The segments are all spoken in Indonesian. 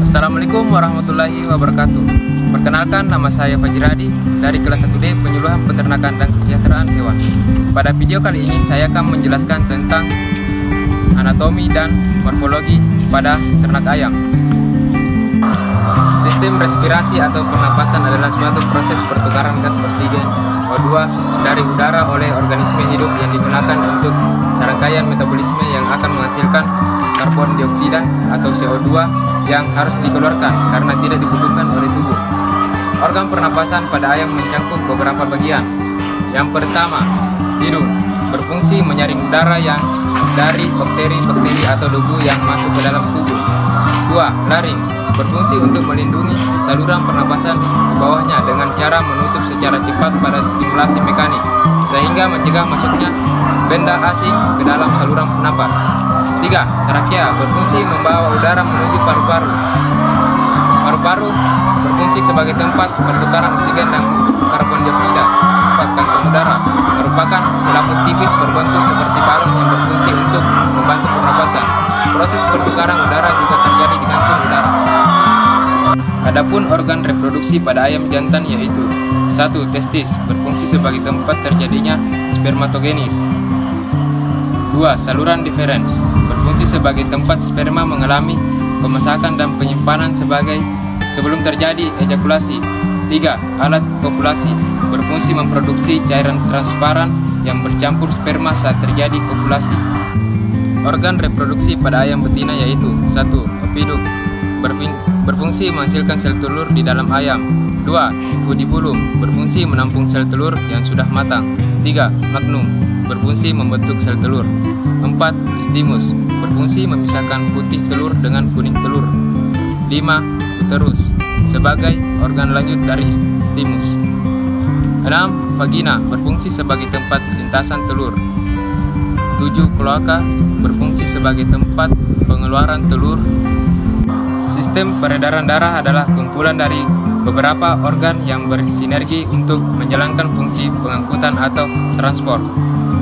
Assalamualaikum warahmatullahi wabarakatuh. Perkenalkan, nama saya Fajradi dari kelas 1D Penyuluhan Peternakan dan Kesejahteraan Hewan. Pada video kali ini saya akan menjelaskan tentang anatomi dan morfologi pada ternak ayam. Sistem respirasi atau pernapasan adalah suatu proses pertukaran gas oksigen O2 dari udara oleh organisme hidup yang digunakan untuk serangkaian metabolisme yang akan menghasilkan karbon dioksida atau CO2 yang harus dikeluarkan karena tidak dibutuhkan oleh tubuh. Organ pernapasan pada ayam mencakup beberapa bagian. Yang pertama, hidung, berfungsi menyaring udara yang dari bakteri-bakteri atau debu yang masuk ke dalam tubuh. 2. Laring, berfungsi untuk melindungi saluran pernapasan di bawahnya dengan cara menutup secara cepat pada stimulasi mekanik, sehingga mencegah masuknya benda asing ke dalam saluran napas. 3. Trakea, berfungsi membawa udara menuju paru-paru. Paru-paru berfungsi sebagai tempat pertukaran oksigen dan karbon dioksida. 4. Kantong udara, merupakan selaput tipis berbentuk seperti balon yang berfungsi untuk membantu pernapasan. Proses pertukaran udara juga terjadi di kantung udara. Adapun organ reproduksi pada ayam jantan yaitu 1. Testis, berfungsi sebagai tempat terjadinya spermatogenis. 2. Saluran deferens, berfungsi sebagai tempat sperma mengalami pemasakan dan penyimpanan sebelum terjadi ejakulasi. 3. Alat kopulasi, berfungsi memproduksi cairan transparan yang bercampur sperma saat terjadi kopulasi. Organ reproduksi pada ayam betina yaitu 1. Opiduk, berfungsi menghasilkan sel telur di dalam ayam. 2. Infundibulum, berfungsi menampung sel telur yang sudah matang. 3. Magnum, berfungsi membentuk sel telur. 4. Istimus, berfungsi memisahkan putih telur dengan kuning telur. 5. Uterus, sebagai organ lanjut dari istimus. 6. Vagina, berfungsi sebagai tempat lintasan telur. 7. Kloaka, berfungsi sebagai tempat pengeluaran telur. Sistem peredaran darah adalah kumpulan dari beberapa organ yang bersinergi untuk menjalankan fungsi pengangkutan atau transport.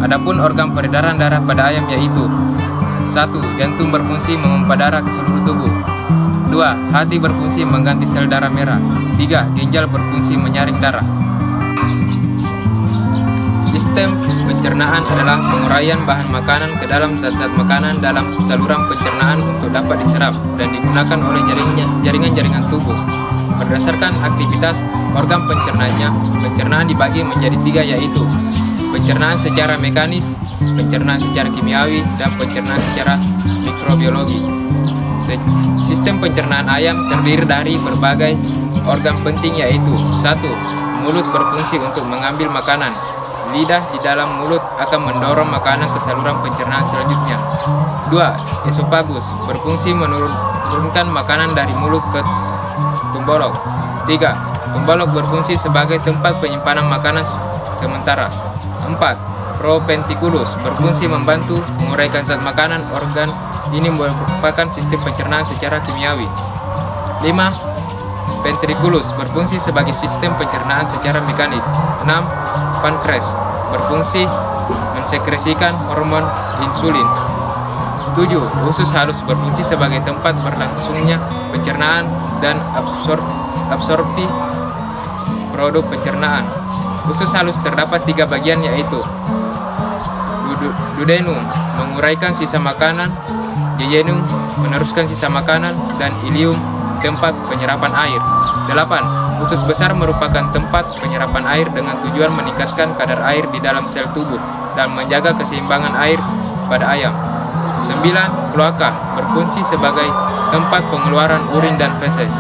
Adapun organ peredaran darah pada ayam yaitu 1. Jantung, berfungsi memompa darah ke seluruh tubuh. 2. Hati, berfungsi mengganti sel darah merah. 3. Ginjal, berfungsi menyaring darah. Sistem pencernaan adalah penguraian bahan makanan ke dalam zat-zat makanan dalam saluran pencernaan untuk dapat diserap dan digunakan oleh jaringan-jaringan tubuh. Berdasarkan aktivitas organ pencernaannya, pencernaan dibagi menjadi 3 yaitu pencernaan secara mekanis, pencernaan secara kimiawi, dan pencernaan secara mikrobiologi. Sistem pencernaan ayam terdiri dari berbagai organ penting yaitu 1. Mulut, berfungsi untuk mengambil makanan. Lidah di dalam mulut akan mendorong makanan ke saluran pencernaan selanjutnya. 2. Esofagus, berfungsi menurunkan makanan dari mulut ke tumbolog. 3. Tumbolog, berfungsi sebagai tempat penyimpanan makanan sementara. 4. Propendiculus, berfungsi membantu menguraikan zat makanan. Organ ini merupakan sistem pencernaan secara kimiawi. 5. Ventriculus, berfungsi sebagai sistem pencernaan secara mekanik. 6. Pankreas, berfungsi mensekresikan hormon insulin. 7. Usus halus, berfungsi sebagai tempat berlangsungnya pencernaan dan absorpsi produk pencernaan. Usus halus terdapat 3 bagian yaitu duodenum, menguraikan sisa makanan, jejunum, meneruskan sisa makanan, dan ileum, tempat penyerapan air. 8. Usus besar merupakan tempat penyerapan air dengan tujuan meningkatkan kadar air di dalam sel tubuh dan menjaga keseimbangan air pada ayam. 9. Kloaka, berfungsi sebagai tempat pengeluaran urin dan feses.